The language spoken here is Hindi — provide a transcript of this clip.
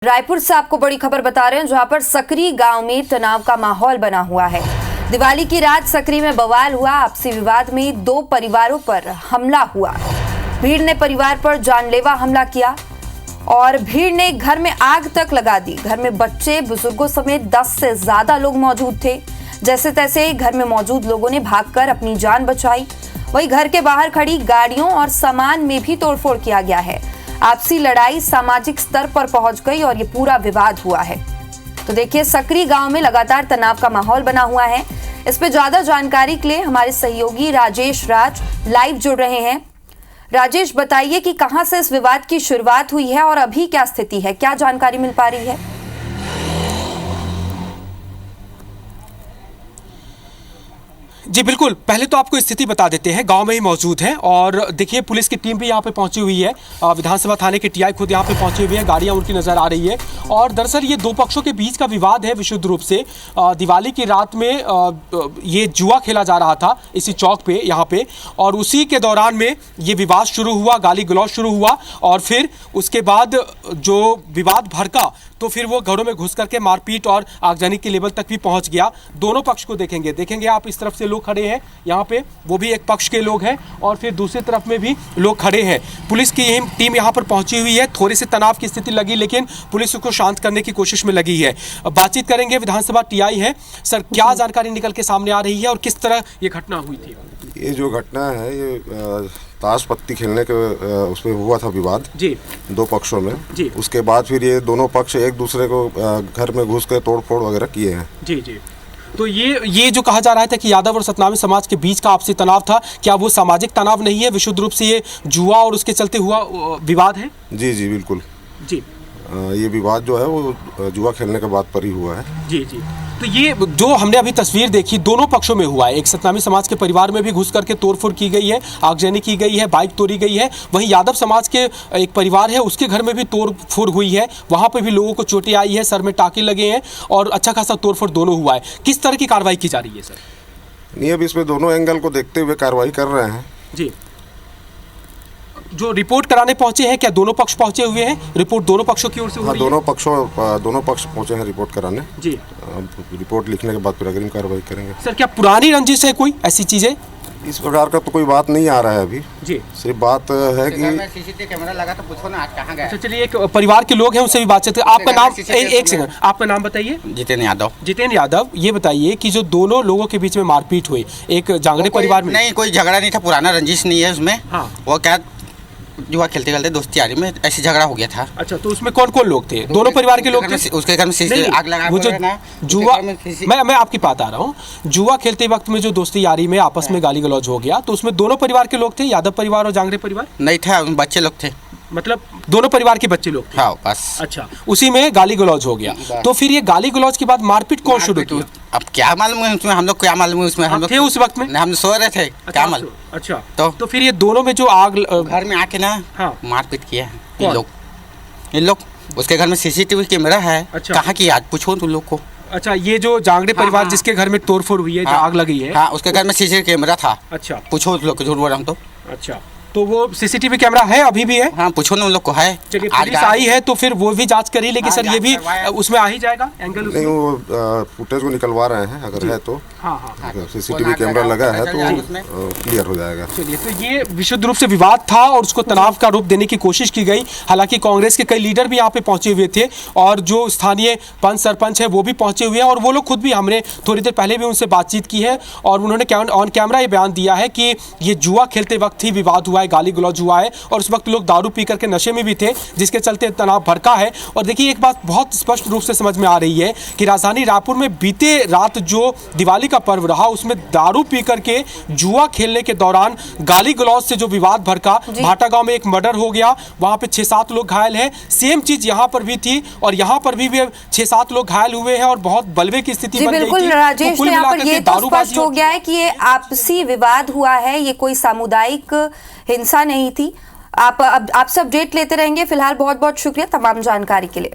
रायपुर से आपको बड़ी खबर बता रहे हैं, जहां पर सकरी गांव में तनाव का माहौल बना हुआ है। दिवाली की रात सकरी में बवाल हुआ। आपसी विवाद में दो परिवारों पर हमला हुआ। भीड़ ने परिवार पर जानलेवा हमला किया और भीड़ ने घर में आग तक लगा दी। घर में बच्चे बुजुर्गों समेत 10 से ज्यादा लोग मौजूद थे। जैसे तैसे घर में मौजूद लोगों ने भागकर अपनी जान बचाई। वहीं घर के बाहर खड़ी गाड़ियों और सामान में भी तोड़फोड़ किया गया है। आपसी लड़ाई सामाजिक स्तर पर पहुंच गई और ये पूरा विवाद हुआ है। तो देखिए, सकरी गांव में लगातार तनाव का माहौल बना हुआ है। इस पे ज्यादा जानकारी के लिए हमारे सहयोगी राजेश राज लाइव जुड़ रहे हैं। राजेश, बताइए कि कहां से इस विवाद की शुरुआत हुई है और अभी क्या स्थिति है, क्या जानकारी मिल पा रही है? जी बिल्कुल, पहले तो आपको स्थिति बता देते हैं। गांव में ही मौजूद है और देखिए पुलिस की टीम भी यहां पे पहुंची हुई है। विधानसभा थाने के टीआई खुद यहां पे पहुंची हुई है, गाड़ियां उनकी नजर आ रही है। और दरअसल ये दो पक्षों के बीच का विवाद है विशुद्ध रूप से। दिवाली की रात में ये जुआ खेला जा रहा था इसी चौक पे यहाँ पे, और उसी के दौरान में ये विवाद शुरू हुआ, गाली गलौज शुरू हुआ। और फिर उसके बाद जो विवाद भड़का तो फिर वो घरों में घुस करके मारपीट और आगजनी के लेवल तक भी पहुंच गया। दोनों पक्ष को देखेंगे आप, इस तरफ से लोग खड़े हैं यहाँ पे, वो भी एक पक्ष के लोग हैं और फिर दूसरी तरफ में भी लोग खड़े हैं। पुलिस की टीम यहाँ पर पहुंची हुई है। थोड़ी सी तनाव की स्थिति लगी, लेकिन पुलिस उसको शांत करने की कोशिश में लगी है। बातचीत करेंगे, विधानसभा टीआई है। सर, क्या जानकारी निकल के सामने आ रही है और किस तरह ये घटना हुई थी? ये जो घटना है ये ताश पत्ती खेलने के उसमें हुआ था विवाद जी, दो पक्षों में जी। उसके बाद फिर ये दोनों पक्ष एक दूसरे को घर में घुस कर तोड़फोड़ वगैरह किए हैं जी। तो ये जो कहा जा रहा था कि यादव और सतनामी समाज के बीच का आपसी तनाव था, क्या वो सामाजिक तनाव नहीं है, विशुद्ध रूप से ये जुआ और उसके चलते हुआ विवाद है? जी बिल्कुल जी। ये विवाद जो है वो जुआ खेलने के बाद पर ही हुआ है जी। तो ये जो हमने अभी तस्वीर देखी दोनों पक्षों में हुआ है। एक सतनामी समाज के परिवार में भी घुस करके तोड़फोड़ की गई है, आगजनी की गई है, बाइक तोड़ी गई है। वहीं यादव समाज के एक परिवार है, उसके घर में भी तोड़फोड़ हुई है। वहां पर भी लोगों को चोटें आई है, सर में टाके लगे हैं और अच्छा खासा तोड़फोड़ दोनों हुआ है। किस तरह की कार्रवाई की जा रही है सर? नहीं, अब इसमें दोनों एंगल को देखते हुए कार्रवाई कर रहे हैं जी। जो रिपोर्ट कराने पहुंचे हैं, क्या दोनों पक्ष पहुंचे हुए हैं? रिपोर्ट दोनों पक्षों की ओर से हो रही है? दोनों पक्ष पहुंचे हैं रिपोर्ट कराने जी। रिपोर्ट लिखने के बाद फिर अग्रिम कार्रवाई करेंगे। सर, क्या पुरानी रंजिश है कोई ऐसी चीजें? इस प्रकार का तो कोई बात नहीं आ रहा है अभी जी। सिर्फ बात है कि सीसीटीवी कैमरा लगा तो पूछो ना आज कहाँ गए। अच्छा चलिए, एक परिवार के लोग हैं उनसे भी बातचीत है। आपका नाम, एक सेकंड, आपका नाम बताइए। जितेंद्र यादव। जितेंद्र यादव, ये बताइए कि जो दोनों लोगों के बीच में मारपीट हुई, एक जांगड़े परिवार में? नहीं, कोई झगड़ा नहीं था, पुराना रंजिश नहीं है उसमें। हाँ। वो क्या जुआ खेलते खेलते दोस्ती यारी में ऐसे झगड़ा हो गया था। अच्छा, तो उसमें कौन कौन लोग थे? दोनों परिवार के लोग थे? उसके घर में आग लगा जुआ, मैं आपकी बात आ रहा हूँ। जुआ खेलते वक्त में जो दोस्ती यारी में आपस में गाली गलौज हो गया, तो उसमें दोनों परिवार के लोग थे, यादव परिवार और जांगड़े परिवार? नहीं था, बच्चे लोग थे। मतलब दोनों परिवार के बच्चे लोग थे? हाँ, बस। अच्छा, उसी में गाली गलौज हो गया। तो फिर ये गाली गलौज के बाद मारपीट कौन शुरू किया? अब क्या मालूम है उसमें, हम लोग क्या मालूम है उसमें। हम लोग थे उस वक्त में? हम सो रहे थे। क्या मालूम। अच्छा, तो फिर ये दोनों में जो आग घर में आके ना हाँ। मारपीट किया है इन लोग। उसके घर में सीसीटीवी कैमरा है। अच्छा। कहाँ की आज पूछो तुम लोग को। अच्छा, ये जो जांगड़े परिवार जिसके घर में तोड़फोड़ हुई है, जो आग लगी है, हाँ, उसके घर में सीसीटीवी कैमरा था। अच्छा, पूछो तुम लोग को, झूठ बोल रहा हूँ तो। अच्छा, तो वो सीसीटीवी कैमरा है, अभी भी है? हाँ, पूछो ना उन लोग को है। चलिए, पुलिस आई है तो फिर वो भी जांच करी, लेकिन सर ये भी उसमें आ ही जाएगा एंगल? नहीं, वो फुटेज को निकलवा रहे हैं, अगर है तो। हाँ। सीसीटीवी कैमरा लगा है तो क्लियर हो जाएगा। चलिए, तो ये विशुद्ध रूप से विवाद था और उसको तनाव का रूप देने की कोशिश की गई। हालांकि कांग्रेस के कई लीडर भी यहाँ पे पहुंचे हुए थे और जो स्थानीय पंच सरपंच है वो भी पहुंचे हुए हैं, और वो लोग खुद भी, हमने थोड़ी देर पहले भी उनसे बातचीत की है और उन्होंने ऑन कैमरा ये बयान दिया है कि ये जुआ खेलते वक्त ही विवाद हुआ है, गाली गलौज हुआ है और उस वक्त लोग दारू पी करके नशे में भी थे, जिसके चलते तनाव भड़का है। और देखिए, एक बात बहुत स्पष्ट रूप से समझ में आ रही है कि राजधानी रायपुर में बीते रात जो दिवाली का पर्व रहा, उसमें दारू पी करके जुआ खेलने के दौरान गाली गलौज से जो विवाद भड़का, भाटा गांव में एक मर्डर हो गया, वहां पे 6-7 लोग घायल हैं। सेम चीज यहां पर भी थी और यहां पर भी 6-7 लोग घायल हुए हैं और बहुत बलवे की स्थिति बन गई थी। बिल्कुल राजेश, तो यहाँ पर ये तो स्पष्ट हो गया है कि ये आपसी विवाद हुआ है, ये कोई सामुदायिक हिंसा नहीं थी। आप सबसे अपडेट लेते रहेंगे। फिलहाल बहुत बहुत शुक्रिया तमाम जानकारी के लिए।